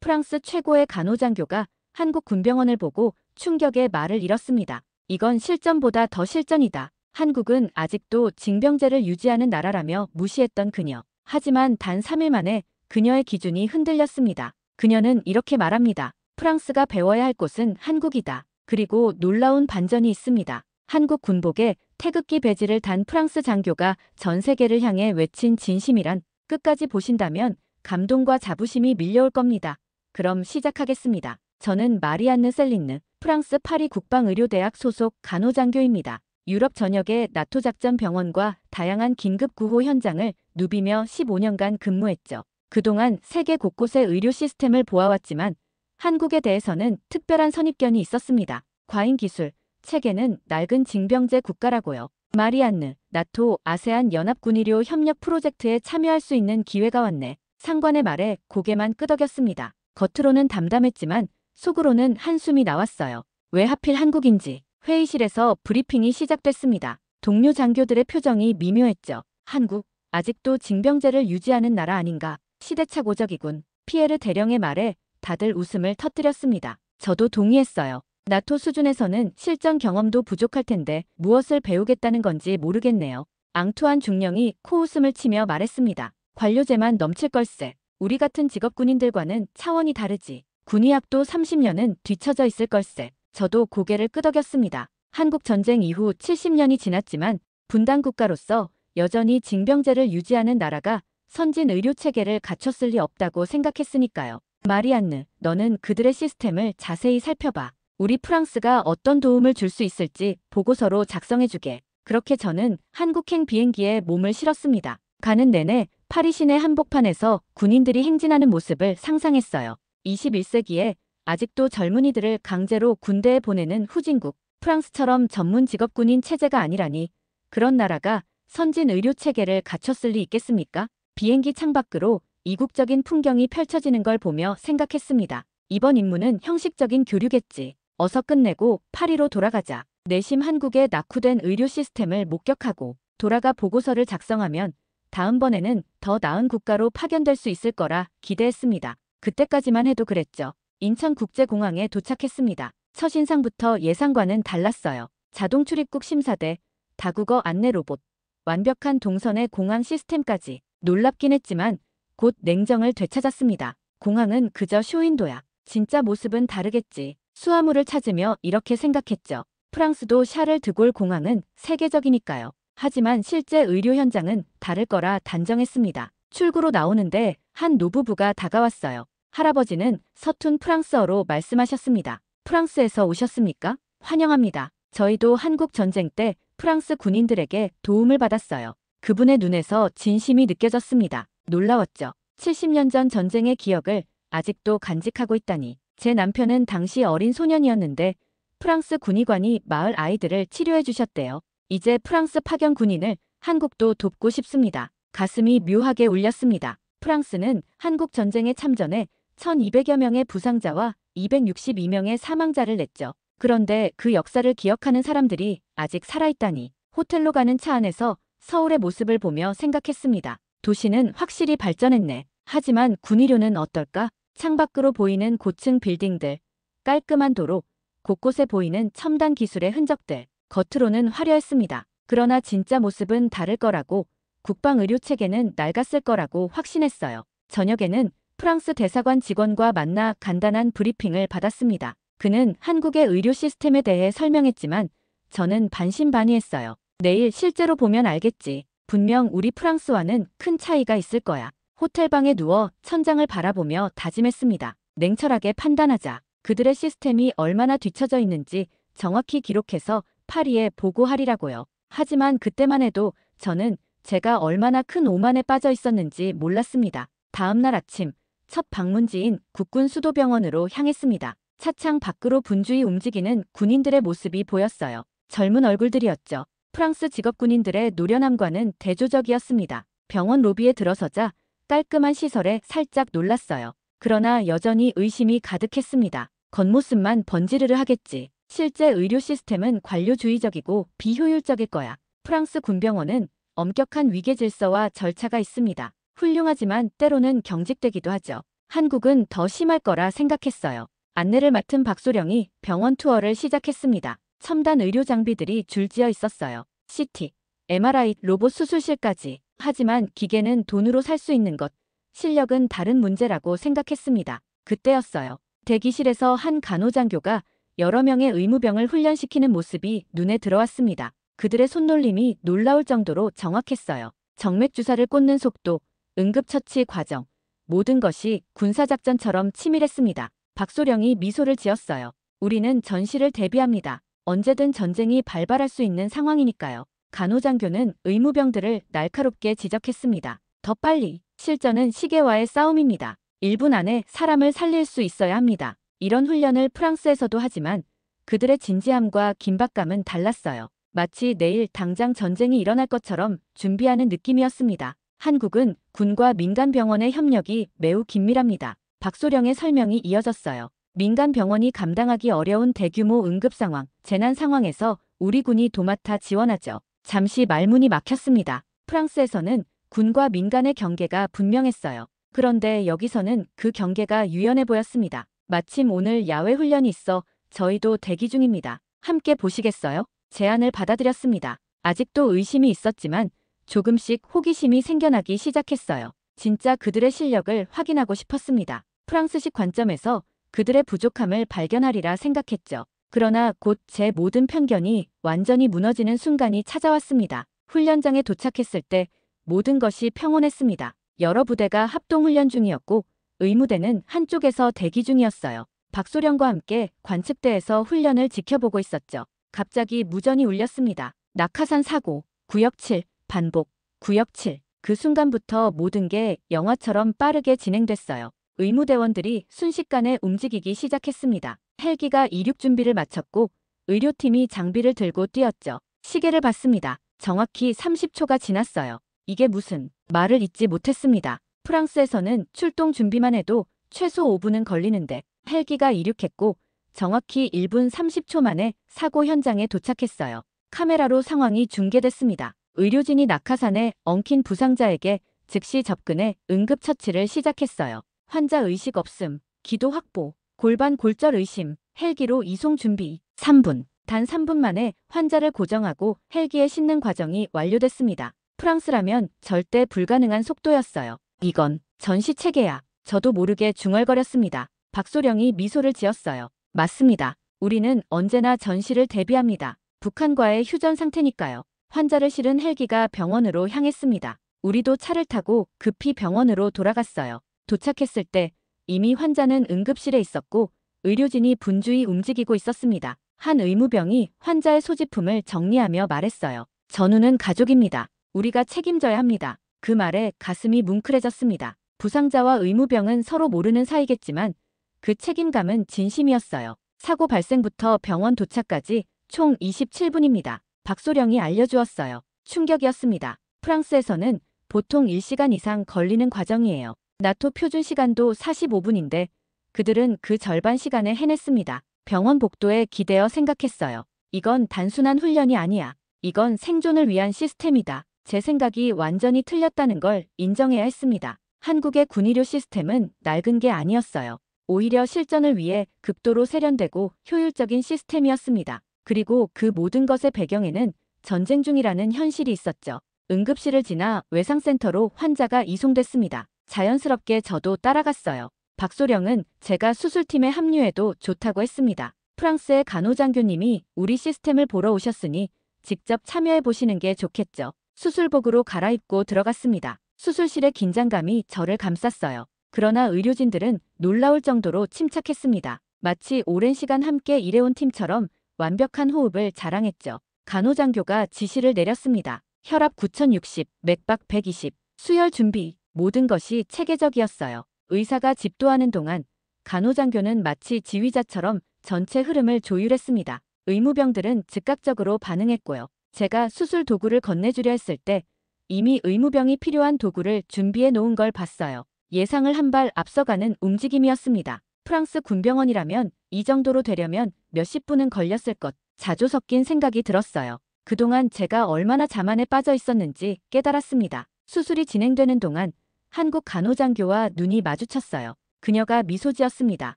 프랑스 최고의 간호장교가 한국 군병원을 보고 충격의 말을 잃었습니다. 이건 실전보다 더 실전이다. 한국은 아직도 징병제를 유지하는 나라라며 무시했던 그녀. 하지만 단 3일 만에 그녀의 기준이 흔들렸습니다. 그녀는 이렇게 말합니다. 프랑스가 배워야 할 곳은 한국이다. 그리고 놀라운 반전이 있습니다. 한국 군복에 태극기 배지를 단 프랑스 장교가 전 세계를 향해 외친 진심이란 끝까지 보신다면 감동과 자부심이 밀려올 겁니다. 그럼 시작하겠습니다. 저는 마리안느 셀린느, 프랑스 파리 국방의료대학 소속 간호장교입니다. 유럽 전역의 나토 작전 병원과 다양한 긴급 구호 현장을 누비며 15년간 근무했죠. 그동안 세계 곳곳의 의료 시스템을 보아왔지만 한국에 대해서는 특별한 선입견이 있었습니다. 과잉 기술, 체계는 낡은 징병제 국가라고요. 마리안느, 나토, 아세안 연합군의료 협력 프로젝트에 참여할 수 있는 기회가 왔네. 상관의 말에 고개만 끄덕였습니다. 겉으로는 담담했지만 속으로는 한숨이 나왔어요. 왜 하필 한국인지. 회의실에서 브리핑이 시작됐습니다. 동료 장교들의 표정이 미묘했죠. 한국, 아직도 징병제를 유지하는 나라 아닌가. 시대착오적이군. 피에르 대령의 말에 다들 웃음을 터뜨렸습니다. 저도 동의했어요. 나토 수준에서는 실전 경험도 부족할 텐데 무엇을 배우겠다는 건지 모르겠네요. 앙투안 중령이 코웃음을 치며 말했습니다. 관료제만 넘칠 걸세. 우리 같은 직업 군인들과는 차원이 다르지. 군의학도 30년은 뒤처져 있을 걸세. 저도 고개를 끄덕였습니다. 한국 전쟁 이후 70년이 지났지만 분단 국가로서 여전히 징병제를 유지하는 나라가 선진 의료 체계를 갖췄을 리 없다고 생각했으니까요. 마리안느, 너는 그들의 시스템을 자세히 살펴봐. 우리 프랑스가 어떤 도움을 줄 수 있을지 보고서로 작성해주게. 그렇게 저는 한국행 비행기에 몸을 실었습니다. 가는 내내 파리 시내 한복판에서 군인들이 행진하는 모습을 상상했어요. 21세기에 아직도 젊은이들을 강제로 군대에 보내는 후진국, 프랑스처럼 전문 직업군인 체제가 아니라니 그런 나라가 선진 의료 체계를 갖췄을 리 있겠습니까? 비행기 창밖으로 이국적인 풍경이 펼쳐지는 걸 보며 생각했습니다. 이번 임무는 형식적인 교류겠지. 어서 끝내고 파리로 돌아가자. 내심 한국의 낙후된 의료 시스템을 목격하고 돌아가 보고서를 작성하면 다음번에는 더 나은 국가로 파견될 수 있을 거라 기대했습니다. 그때까지만 해도 그랬죠. 인천국제공항에 도착했습니다. 첫인상부터 예상과는 달랐어요. 자동 출입국 심사대, 다국어 안내 로봇, 완벽한 동선의 공항 시스템까지. 놀랍긴 했지만 곧 냉정을 되찾았습니다. 공항은 그저 쇼윈도야. 진짜 모습은 다르겠지. 수화물을 찾으며 이렇게 생각했죠. 프랑스도 샤를 드골 공항은 세계적이니까요. 하지만 실제 의료 현장은 다를 거라 단정했습니다. 출구로 나오는데 한 노부부가 다가왔어요. 할아버지는 서툰 프랑스어로 말씀하셨습니다. 프랑스에서 오셨습니까? 환영합니다. 저희도 한국 전쟁 때 프랑스 군인들에게 도움을 받았어요. 그분의 눈에서 진심이 느껴졌습니다. 놀라웠죠. 70년 전 전쟁의 기억을 아직도 간직하고 있다니. 제 남편은 당시 어린 소년이었는데 프랑스 군의관이 마을 아이들을 치료해 주셨대요. 이제 프랑스 파견 군인을 한국도 돕고 싶습니다. 가슴이 묘하게 울렸습니다. 프랑스는 한국 전쟁에 참전해 1200여 명의 부상자와 262명의 사망자를 냈죠. 그런데 그 역사를 기억하는 사람들이 아직 살아있다니. 호텔로 가는 차 안에서 서울의 모습을 보며 생각했습니다. 도시는 확실히 발전했네. 하지만 군의료는 어떨까? 창밖으로 보이는 고층 빌딩들, 깔끔한 도로, 곳곳에 보이는 첨단 기술의 흔적들. 겉으로는 화려했습니다. 그러나 진짜 모습은 다를 거라고, 국방의료 체계는 낡았을 거라고 확신했어요. 저녁에는 프랑스 대사관 직원과 만나 간단한 브리핑을 받았습니다. 그는 한국의 의료 시스템에 대해 설명했지만 저는 반신반의했어요. 내일 실제로 보면 알겠지. 분명 우리 프랑스와는 큰 차이가 있을 거야. 호텔방에 누워 천장을 바라보며 다짐했습니다. 냉철하게 판단하자. 그들의 시스템이 얼마나 뒤처져 있는지 정확히 기록해서 파리에 보고하리라고요. 하지만 그때만 해도 저는 제가 얼마나 큰 오만에 빠져 있었는지 몰랐습니다. 다음 날 아침 첫 방문지인 국군 수도병원으로 향했습니다. 차창 밖으로 분주히 움직이는 군인들의 모습이 보였어요. 젊은 얼굴들이었죠. 프랑스 직업군인들의 노련함과는 대조적이었습니다. 병원 로비에 들어서자 깔끔한 시설에 살짝 놀랐어요. 그러나 여전히 의심이 가득했습니다. 겉모습만 번지르르 하겠지. 실제 의료 시스템은 관료주의적이고 비효율적일 거야. 프랑스 군병원은 엄격한 위계 질서와 절차가 있습니다. 훌륭하지만 때로는 경직되기도 하죠. 한국은 더 심할 거라 생각했어요. 안내를 맡은 박소령이 병원 투어를 시작했습니다. 첨단 의료 장비들이 줄지어 있었어요. CT, MRI, 로봇 수술실까지. 하지만 기계는 돈으로 살 수 있는 것, 실력은 다른 문제라고 생각했습니다. 그때였어요. 대기실에서 한 간호장교가 여러 명의 의무병을 훈련시키는 모습이 눈에 들어왔습니다. 그들의 손놀림이 놀라울 정도로 정확했어요. 정맥주사를 꽂는 속도, 응급처치 과정, 모든 것이 군사작전처럼 치밀했습니다. 박소령이 미소를 지었어요. 우리는 전시를 대비합니다. 언제든 전쟁이 발발할 수 있는 상황이니까요. 간호장교는 의무병들을 날카롭게 지적했습니다. 더 빨리. 실전은 시계와의 싸움입니다. 1분 안에 사람을 살릴 수 있어야 합니다. 이런 훈련을 프랑스에서도 하지만 그들의 진지함과 긴박감은 달랐어요. 마치 내일 당장 전쟁이 일어날 것처럼 준비하는 느낌이었습니다. 한국은 군과 민간 병원의 협력이 매우 긴밀합니다. 박소령의 설명이 이어졌어요. 민간 병원이 감당하기 어려운 대규모 응급 상황, 재난 상황에서 우리 군이 도맡아 지원하죠. 잠시 말문이 막혔습니다. 프랑스에서는 군과 민간의 경계가 분명했어요. 그런데 여기서는 그 경계가 유연해 보였습니다. 마침 오늘 야외 훈련이 있어 저희도 대기 중입니다. 함께 보시겠어요? 제안을 받아들였습니다. 아직도 의심이 있었지만 조금씩 호기심이 생겨나기 시작했어요. 진짜 그들의 실력을 확인하고 싶었습니다. 프랑스식 관점에서 그들의 부족함을 발견하리라 생각했죠. 그러나 곧 제 모든 편견이 완전히 무너지는 순간이 찾아왔습니다. 훈련장에 도착했을 때 모든 것이 평온했습니다. 여러 부대가 합동훈련 중이었고 의무대는 한쪽에서 대기 중이었어요. 박소령과 함께 관측대에서 훈련을 지켜보고 있었죠. 갑자기 무전이 울렸습니다. 낙하산 사고, 구역 7, 반복, 구역 7. 그 순간부터 모든 게 영화처럼 빠르게 진행됐어요. 의무대원들이 순식간에 움직이기 시작했습니다. 헬기가 이륙 준비를 마쳤고 의료팀이 장비를 들고 뛰었죠. 시계를 봤습니다. 정확히 30초가 지났어요. 이게 무슨 말을 잇지 못했습니다. 프랑스에서는 출동 준비만 해도 최소 5분은 걸리는데 헬기가 이륙했고 정확히 1분 30초 만에 사고 현장에 도착했어요. 카메라로 상황이 중계됐습니다. 의료진이 낙하산에 엉킨 부상자에게 즉시 접근해 응급처치를 시작했어요. 환자 의식 없음, 기도 확보, 골반 골절 의심, 헬기로 이송 준비. 3분. 단 3분 만에 환자를 고정하고 헬기에 싣는 과정이 완료됐습니다. 프랑스라면 절대 불가능한 속도였어요. 이건 전시 체계야. 저도 모르게 중얼거렸습니다. 박소령이 미소를 지었어요. 맞습니다. 우리는 언제나 전시를 대비합니다. 북한과의 휴전 상태니까요. 환자를 실은 헬기가 병원으로 향했습니다. 우리도 차를 타고 급히 병원으로 돌아갔어요. 도착했을 때 이미 환자는 응급실에 있었고 의료진이 분주히 움직이고 있었습니다. 한 의무병이 환자의 소지품을 정리하며 말했어요. 전우는 가족입니다. 우리가 책임져야 합니다. 그 말에 가슴이 뭉클해졌습니다. 부상자와 의무병은 서로 모르는 사이겠지만 그 책임감은 진심이었어요. 사고 발생부터 병원 도착까지 총 27분입니다. 박소령이 알려주었어요. 충격이었습니다. 프랑스에서는 보통 1시간 이상 걸리는 과정이에요. 나토 표준 시간도 45분인데 그들은 그 절반 시간에 해냈습니다. 병원 복도에 기대어 생각했어요. 이건 단순한 훈련이 아니야. 이건 생존을 위한 시스템이다. 제 생각이 완전히 틀렸다는 걸 인정해야 했습니다. 한국의 군의료 시스템은 낡은 게 아니었어요. 오히려 실전을 위해 극도로 세련되고 효율적인 시스템이었습니다. 그리고 그 모든 것의 배경에는 전쟁 중이라는 현실이 있었죠. 응급실을 지나 외상센터로 환자가 이송됐습니다. 자연스럽게 저도 따라갔어요. 박소령은 제가 수술팀에 합류해도 좋다고 했습니다. 프랑스의 간호장교님이 우리 시스템을 보러 오셨으니 직접 참여해 보시는 게 좋겠죠. 수술복으로 갈아입고 들어갔습니다. 수술실의 긴장감이 저를 감쌌어요. 그러나 의료진들은 놀라울 정도로 침착했습니다. 마치 오랜 시간 함께 일해온 팀처럼 완벽한 호흡을 자랑했죠. 간호장교가 지시를 내렸습니다. 혈압 9060, 맥박 120, 수혈 준비. 모든 것이 체계적이었어요. 의사가 집도하는 동안 간호장교는 마치 지휘자처럼 전체 흐름을 조율했습니다. 의무병들은 즉각적으로 반응했고요. 제가 수술 도구를 건네주려 했을 때 이미 의무병이 필요한 도구를 준비해 놓은 걸 봤어요. 예상을 한 발 앞서가는 움직임이었습니다. 프랑스 군병원이라면 이 정도로 되려면 몇십 분은 걸렸을 것. 자주 섞인 생각이 들었어요. 그동안 제가 얼마나 자만에 빠져 있었는지 깨달았습니다. 수술이 진행되는 동안 한국 간호장교와 눈이 마주쳤어요. 그녀가 미소 지었습니다.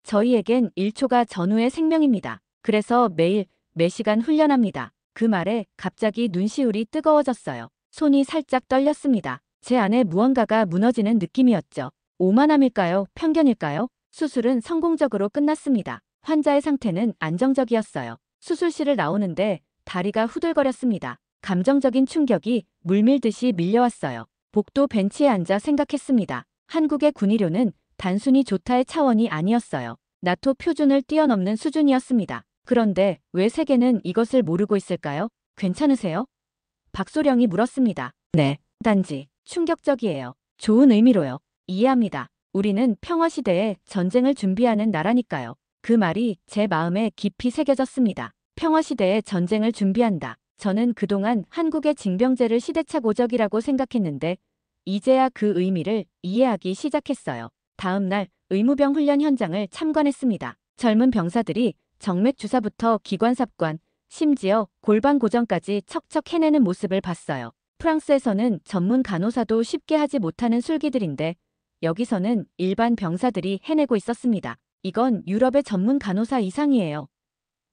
저희에겐 1초가 전우의 생명입니다. 그래서 매일 매시간 훈련합니다. 그 말에 갑자기 눈시울이 뜨거워졌어요. 손이 살짝 떨렸습니다. 제 안에 무언가가 무너지는 느낌이었죠. 오만함일까요? 편견일까요? 수술은 성공적으로 끝났습니다. 환자의 상태는 안정적이었어요. 수술실을 나오는데 다리가 후들거렸습니다. 감정적인 충격이 물밀듯이 밀려왔어요. 복도 벤치에 앉아 생각했습니다. 한국의 군의료는 단순히 조타의 차원이 아니었어요. 나토 표준을 뛰어넘는 수준이었습니다. 그런데 왜 세계는 이것을 모르고 있을까요? 괜찮으세요? 박소령이 물었습니다. 네, 단지 충격적이에요. 좋은 의미로요. 이해합니다. 우리는 평화시대에 전쟁을 준비하는 나라니까요. 그 말이 제 마음에 깊이 새겨졌습니다. 평화시대에 전쟁을 준비한다. 저는 그동안 한국의 징병제를 시대착오적이라고 생각했는데 이제야 그 의미를 이해하기 시작했어요. 다음 날 의무병 훈련 현장을 참관했습니다. 젊은 병사들이 정맥 주사부터 기관삽관, 심지어 골반 고정까지 척척 해내는 모습을 봤어요. 프랑스에서는 전문 간호사도 쉽게 하지 못하는 술기들인데 여기서는 일반 병사들이 해내고 있었습니다. 이건 유럽의 전문 간호사 이상이에요.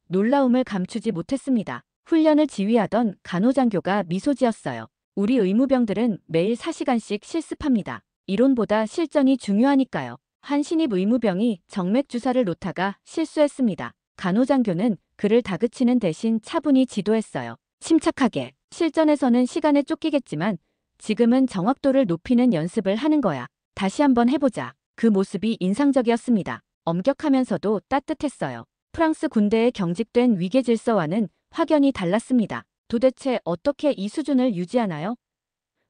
놀라움을 감추지 못했습니다. 훈련을 지휘하던 간호장교가 미소 지었어요. 우리 의무병들은 매일 4시간씩 실습합니다. 이론보다 실전이 중요하니까요. 한 신입 의무병이 정맥 주사를 놓다가 실수했습니다. 간호장교는 그를 다그치는 대신 차분히 지도했어요. 침착하게. 실전에서는 시간에 쫓기겠지만 지금은 정확도를 높이는 연습을 하는 거야. 다시 한번 해보자. 그 모습이 인상적이었습니다. 엄격하면서도 따뜻했어요. 프랑스 군대에 경직된 위계 질서와는 확연히 달랐습니다. 도대체 어떻게 이 수준을 유지하나요?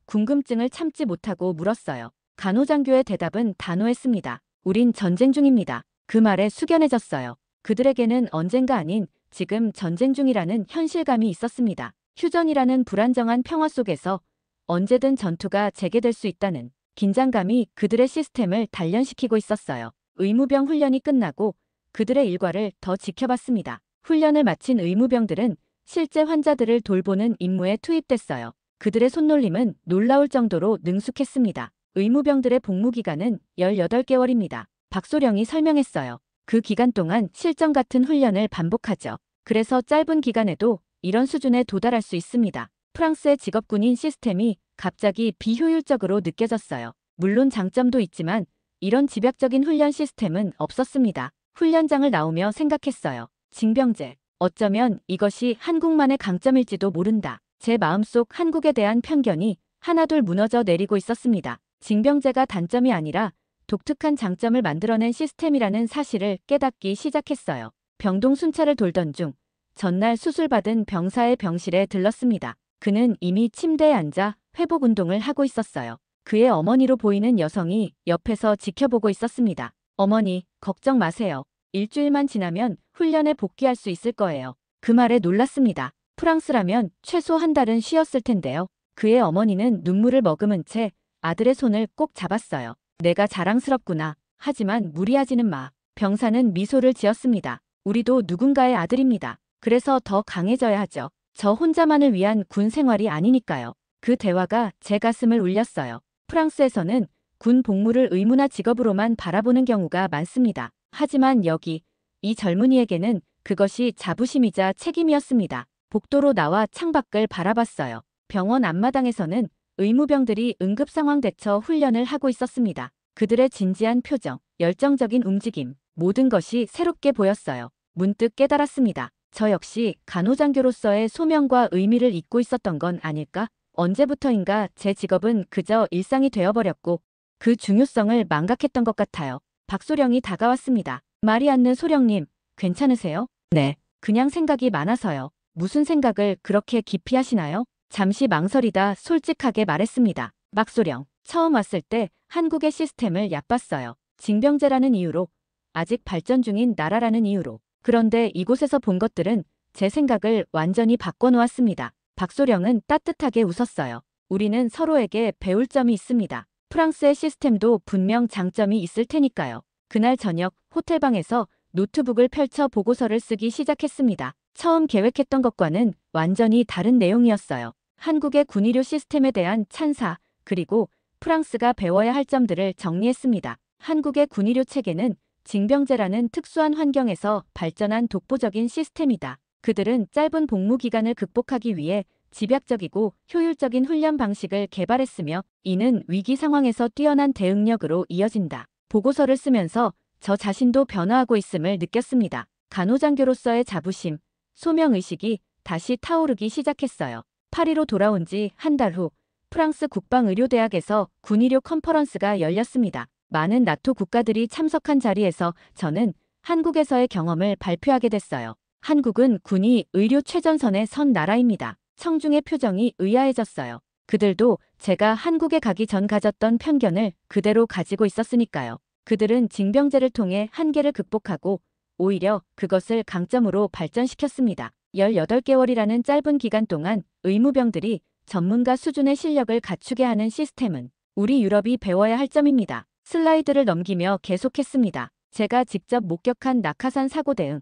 궁금증을 참지 못하고 물었어요. 간호장교의 대답은 단호했습니다. 우린 전쟁 중입니다. 그 말에 숙연해졌어요. 그들에게는 언젠가 아닌 지금 전쟁 중이라는 현실감이 있었습니다. 휴전이라는 불안정한 평화 속에서 언제든 전투가 재개될 수 있다는 긴장감이 그들의 시스템을 단련시키고 있었어요. 의무병 훈련이 끝나고 그들의 일과를 더 지켜봤습니다. 훈련을 마친 의무병들은 실제 환자들을 돌보는 임무에 투입됐어요. 그들의 손놀림은 놀라울 정도로 능숙했습니다. 의무병들의 복무기간은 18개월입니다. 박소령이 설명했어요. 그 기간 동안 실전 같은 훈련을 반복하죠. 그래서 짧은 기간에도 이런 수준에 도달할 수 있습니다. 프랑스의 직업군인 시스템이 갑자기 비효율적으로 느껴졌어요. 물론 장점도 있지만 이런 집약적인 훈련 시스템은 없었습니다. 훈련장을 나오며 생각했어요. 징병제. 어쩌면 이것이 한국만의 강점일지도 모른다. 제 마음속 한국에 대한 편견이 하나둘 무너져 내리고 있었습니다. 징병제가 단점이 아니라 독특한 장점을 만들어낸 시스템이라는 사실을 깨닫기 시작했어요. 병동 순찰을 돌던 중 전날 수술받은 병사의 병실에 들렀습니다. 그는 이미 침대에 앉아 회복 운동을 하고 있었어요. 그의 어머니로 보이는 여성이 옆에서 지켜보고 있었습니다. 어머니, 걱정 마세요. 일주일만 지나면 훈련에 복귀할 수 있을 거예요. 그 말에 놀랐습니다. 프랑스라면 최소 한 달은 쉬었을 텐데요. 그의 어머니는 눈물을 머금은 채 아들의 손을 꼭 잡았어요. 내가 자랑스럽구나. 하지만 무리하지는 마. 병사는 미소를 지었습니다. 우리도 누군가의 아들입니다. 그래서 더 강해져야 하죠. 저 혼자만을 위한 군 생활이 아니니까요. 그 대화가 제 가슴을 울렸어요. 프랑스에서는 군 복무를 의무나 직업으로만 바라보는 경우가 많습니다. 하지만 여기, 이 젊은이에게는 그것이 자부심이자 책임이었습니다. 복도로 나와 창밖을 바라봤어요. 병원 앞마당에서는 의무병들이 응급상황 대처 훈련을 하고 있었습니다. 그들의 진지한 표정, 열정적인 움직임, 모든 것이 새롭게 보였어요. 문득 깨달았습니다. 저 역시 간호장교로서의 소명과 의미를 잊고 있었던 건 아닐까? 언제부터인가 제 직업은 그저 일상이 되어버렸고 그 중요성을 망각했던 것 같아요. 박소령이 다가왔습니다. 말이 않는 소령님, 괜찮으세요? 네, 그냥 생각이 많아서요. 무슨 생각을 그렇게 깊이 하시나요? 잠시 망설이다 솔직하게 말했습니다. 박소령, 처음 왔을 때 한국의 시스템을 얕봤어요. 징병제라는 이유로, 아직 발전 중인 나라라는 이유로. 그런데 이곳에서 본 것들은 제 생각을 완전히 바꿔놓았습니다. 박소령은 따뜻하게 웃었어요. 우리는 서로에게 배울 점이 있습니다. 프랑스의 시스템도 분명 장점이 있을 테니까요. 그날 저녁 호텔방에서 노트북을 펼쳐 보고서를 쓰기 시작했습니다. 처음 계획했던 것과는 완전히 다른 내용이었어요. 한국의 군의료 시스템에 대한 찬사, 그리고 프랑스가 배워야 할 점들을 정리했습니다. 한국의 군의료 체계는 징병제라는 특수한 환경에서 발전한 독보적인 시스템이다. 그들은 짧은 복무 기간을 극복하기 위해 집약적이고 효율적인 훈련 방식을 개발했으며 이는 위기 상황에서 뛰어난 대응력으로 이어진다. 보고서를 쓰면서 저 자신도 변화하고 있음을 느꼈습니다. 간호장교로서의 자부심, 소명의식이 다시 타오르기 시작했어요. 파리로 돌아온 지 한 달 후 프랑스 국방의료대학에서 군의료 컨퍼런스가 열렸습니다. 많은 나토 국가들이 참석한 자리에서 저는 한국에서의 경험을 발표하게 됐어요. 한국은 군이 의료 최전선에 선 나라입니다. 청중의 표정이 의아해졌어요. 그들도 제가 한국에 가기 전 가졌던 편견을 그대로 가지고 있었으니까요. 그들은 징병제를 통해 한계를 극복하고 오히려 그것을 강점으로 발전시켰습니다. 18개월이라는 짧은 기간 동안 의무병들이 전문가 수준의 실력을 갖추게 하는 시스템은 우리 유럽이 배워야 할 점입니다. 슬라이드를 넘기며 계속했습니다. 제가 직접 목격한 낙하산 사고 대응,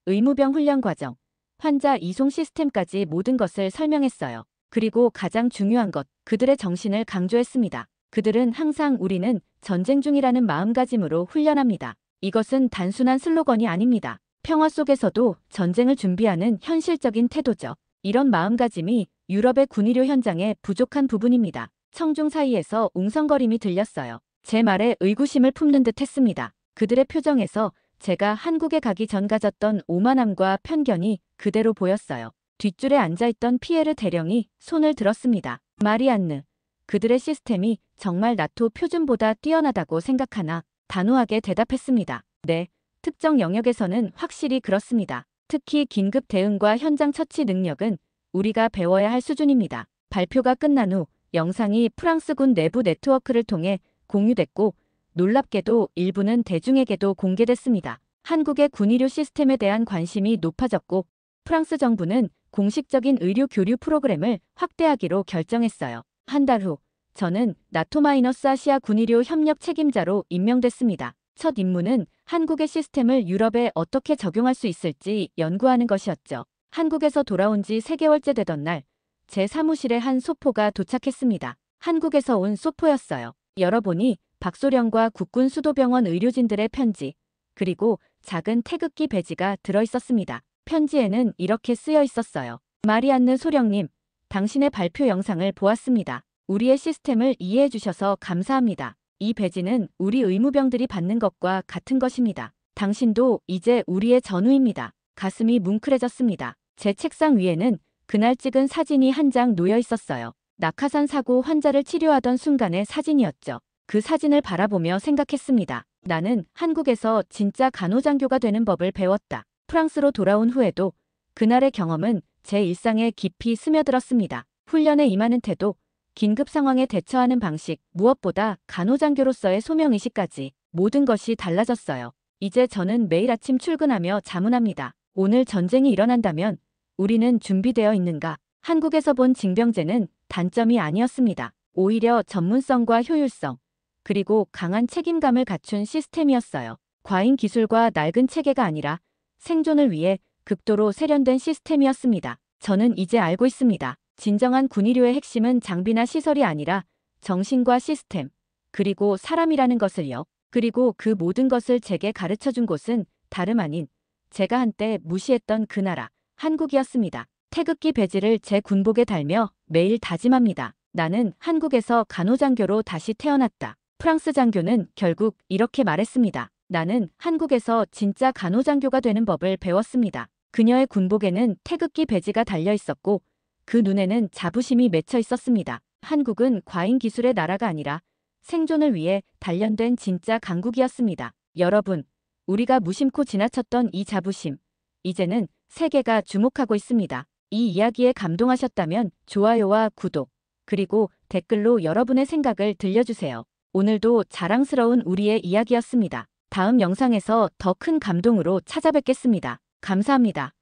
의무병 훈련 과정, 환자 이송 시스템까지 모든 것을 설명했어요. 그리고 가장 중요한 것, 그들의 정신을 강조했습니다. 그들은 항상 우리는 전쟁 중이라는 마음가짐으로 훈련합니다. 이것은 단순한 슬로건이 아닙니다. 평화 속에서도 전쟁을 준비하는 현실적인 태도죠. 이런 마음가짐이 유럽의 군의료 현장의 부족한 부분입니다. 청중 사이에서 웅성거림이 들렸어요. 제 말에 의구심을 품는 듯 했습니다. 그들의 표정에서 제가 한국에 가기 전 가졌던 오만함과 편견이 그대로 보였어요. 뒷줄에 앉아있던 피에르 대령이 손을 들었습니다. 마리안느, 그들의 시스템이 정말 나토 표준보다 뛰어나다고 생각하나? 단호하게 대답했습니다. 네, 특정 영역에서는 확실히 그렇습니다. 특히 긴급 대응과 현장 처치 능력은 우리가 배워야 할 수준입니다. 발표가 끝난 후 영상이 프랑스군 내부 네트워크를 통해 공유됐고 놀랍게도 일부는 대중에게도 공개됐습니다. 한국의 군의료 시스템에 대한 관심이 높아졌고 프랑스 정부는 공식적인 의료 교류 프로그램을 확대하기로 결정했어요. 한 달 후 저는 나토-아시아 군의료 협력 책임자로 임명됐습니다. 첫 임무는 한국의 시스템을 유럽에 어떻게 적용할 수 있을지 연구하는 것이었죠. 한국에서 돌아온 지 3개월째 되던 날, 제 사무실에 한 소포가 도착했습니다. 한국에서 온 소포였어요. 열어보니 박소령과 국군 수도병원 의료진들의 편지, 그리고 작은 태극기 배지가 들어있었습니다. 편지에는 이렇게 쓰여 있었어요. 마리안느 소령님, 당신의 발표 영상을 보았습니다. 우리의 시스템을 이해해 주셔서 감사합니다. 이 배지는 우리 의무병들이 받는 것과 같은 것입니다. 당신도 이제 우리의 전우입니다. 가슴이 뭉클해졌습니다. 제 책상 위에는 그날 찍은 사진이 한 장 놓여 있었어요. 낙하산 사고 환자를 치료하던 순간의 사진이었죠. 그 사진을 바라보며 생각했습니다. 나는 한국에서 진짜 간호장교가 되는 법을 배웠다. 프랑스로 돌아온 후에도 그날의 경험은 제 일상에 깊이 스며들었습니다. 훈련에 임하는 태도, 긴급 상황에 대처하는 방식, 무엇보다 간호장교로서의 소명의식까지 모든 것이 달라졌어요. 이제 저는 매일 아침 출근하며 자문합니다. 오늘 전쟁이 일어난다면 우리는 준비되어 있는가? 한국에서 본 징병제는 단점이 아니었습니다. 오히려 전문성과 효율성, 그리고 강한 책임감을 갖춘 시스템이었어요. 과잉 기술과 낡은 체계가 아니라 생존을 위해 극도로 세련된 시스템이었습니다. 저는 이제 알고 있습니다. 진정한 군의료의 핵심은 장비나 시설이 아니라 정신과 시스템, 그리고 사람이라는 것을요. 그리고 그 모든 것을 제게 가르쳐준 곳은 다름 아닌 제가 한때 무시했던 그 나라, 한국이었습니다. 태극기 배지를 제 군복에 달며 매일 다짐합니다. 나는 한국에서 간호장교로 다시 태어났다. 프랑스 장교는 결국 이렇게 말했습니다. 나는 한국에서 진짜 간호장교가 되는 법을 배웠습니다. 그녀의 군복에는 태극기 배지가 달려 있었고 그 눈에는 자부심이 맺혀 있었습니다. 한국은 과잉 기술의 나라가 아니라 생존을 위해 단련된 진짜 강국이었습니다. 여러분, 우리가 무심코 지나쳤던 이 자부심, 이제는 세계가 주목하고 있습니다. 이 이야기에 감동하셨다면 좋아요와 구독, 그리고 댓글로 여러분의 생각을 들려주세요. 오늘도 자랑스러운 우리의 이야기였습니다. 다음 영상에서 더 큰 감동으로 찾아뵙겠습니다. 감사합니다.